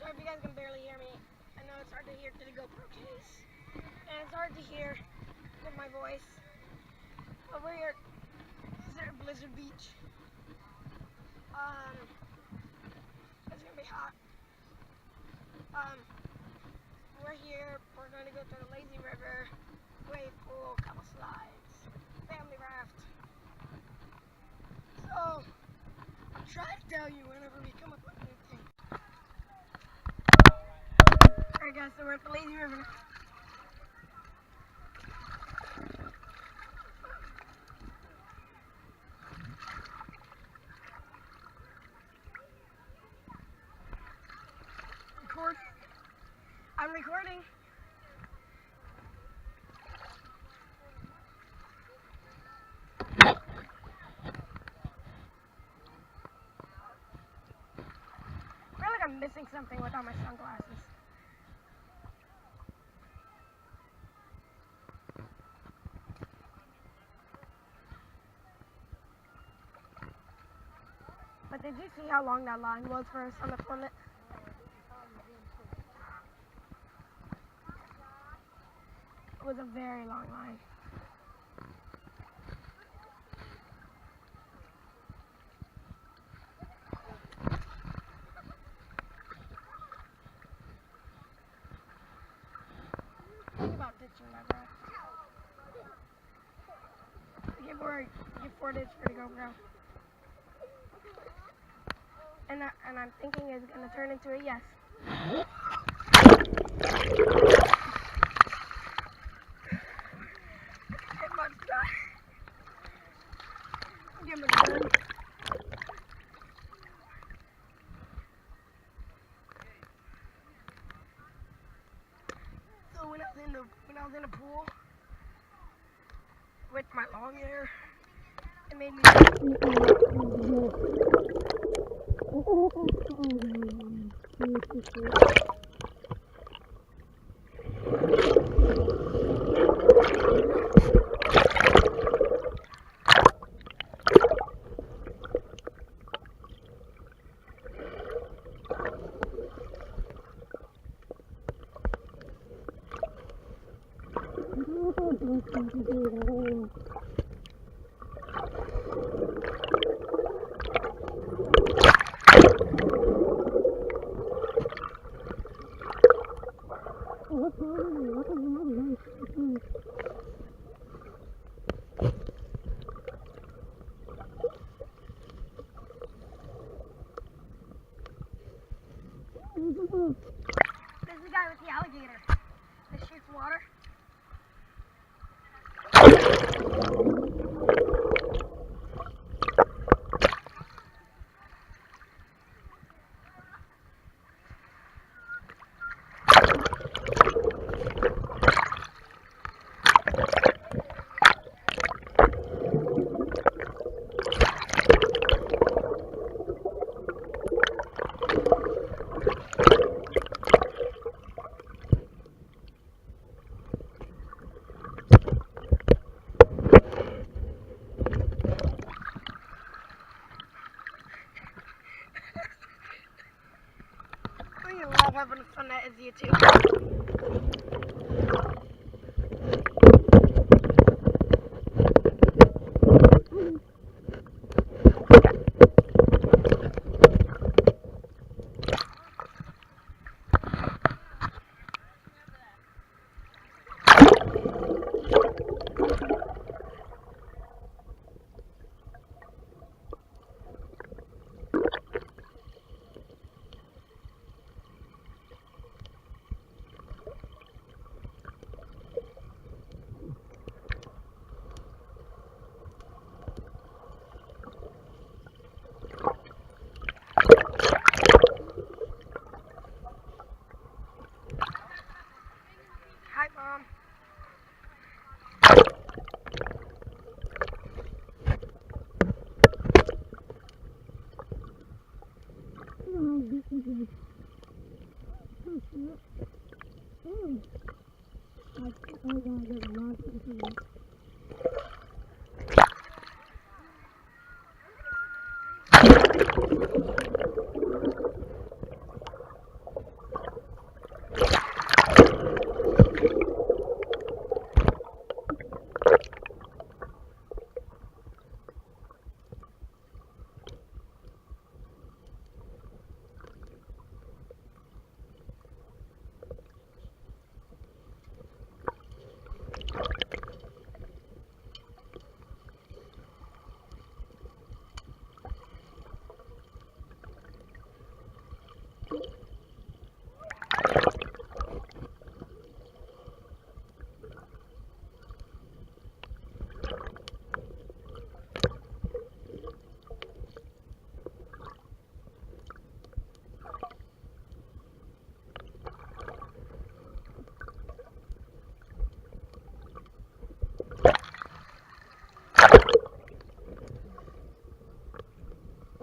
sorry if you guys can barely hear me. I know it's hard to hear through the GoPro case. And it's hard to hear with my voice. But we're here at Blizzard Beach. It's gonna be hot. We're here, we're gonna go to the lazy river, wave pool, couple slides, family raft. So, I'll try to tell you whenever we come up with a new thing. Alright guys, so we're at the lazy river now. Record. I'm recording. I feel like I'm missing something without my sunglasses. But did you see how long that line was for us on the Plymouth? It was a very long line. Think about ditching that raft. Give 4 days for the GoPro. And I'm thinking it's gonna turn into a yes. Give me the gun. So when I was in the pool with my long hair, it made me This is the guy with the alligator that shoots water. I love having fun at YouTube. Hi, Mom.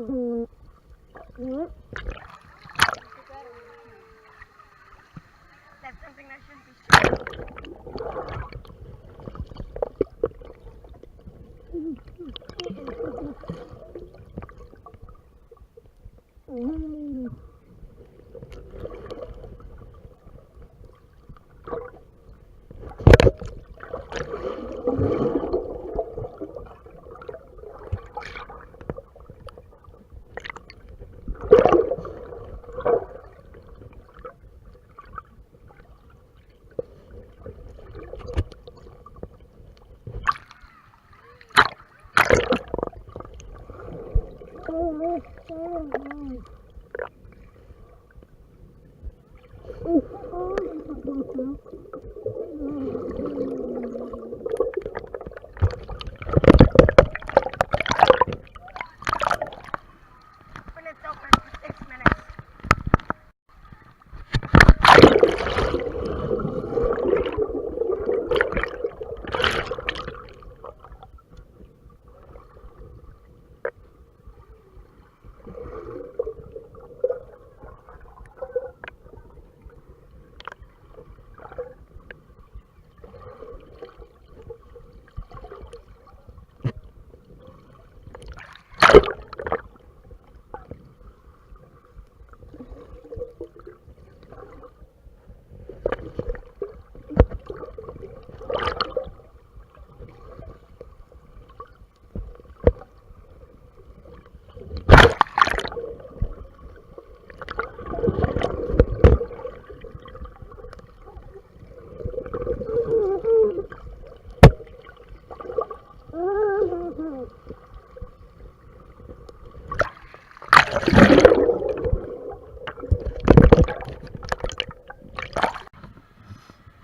That's something that should be shared. When it's open for 6 minutes.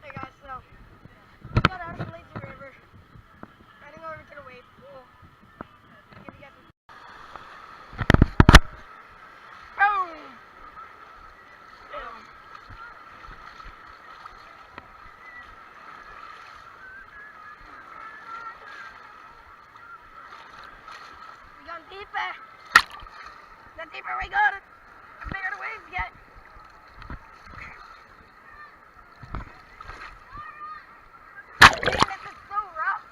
Hey guys, so we got out of the lazy river, heading over to the wave pool. Give you guys boom! Boom. We gone deeper. The deeper we go, the bigger the waves get. Man, this is so rough.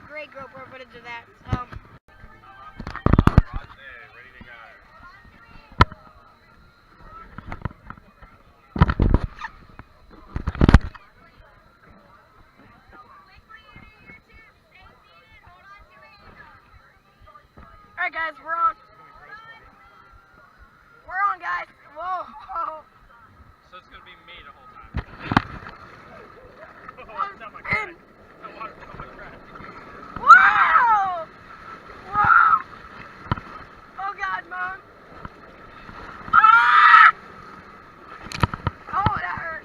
Great GoPro footage of that. So. Alright guys, we're on. We're on, guys. Whoa. So it's gonna be me the whole time. Oh, it's not my crack. The water's not my crack. Whoa! Whoa! Oh God, Mom. Ah! Oh, that hurt.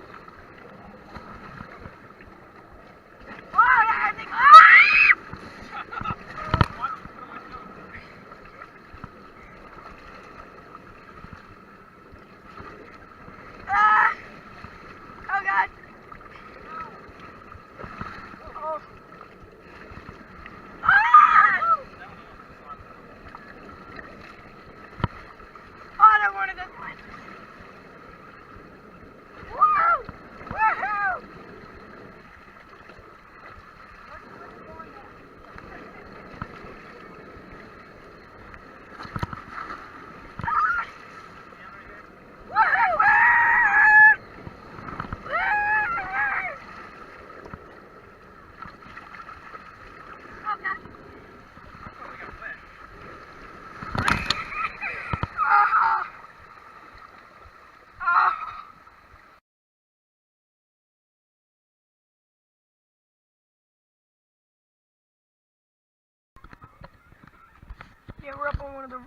Whoa, that hurt me. Ah! Oh God. Oh. Ah! Oh, I don't want this one. Woo! Woohoo! Yeah, we're up on one of the.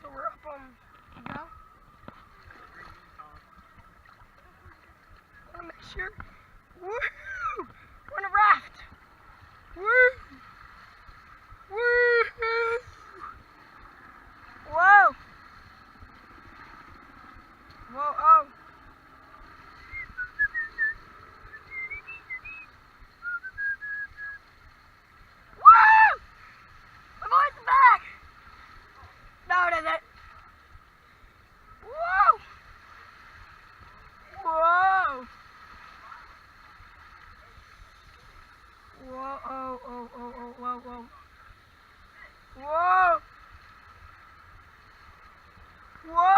So we're up on. You go. I want to make sure. Woo! We're on a raft. Woo! Woo! Whoa! Whoa! Oh! Woo! My voice is back! Whoa. Whoa. Whoa.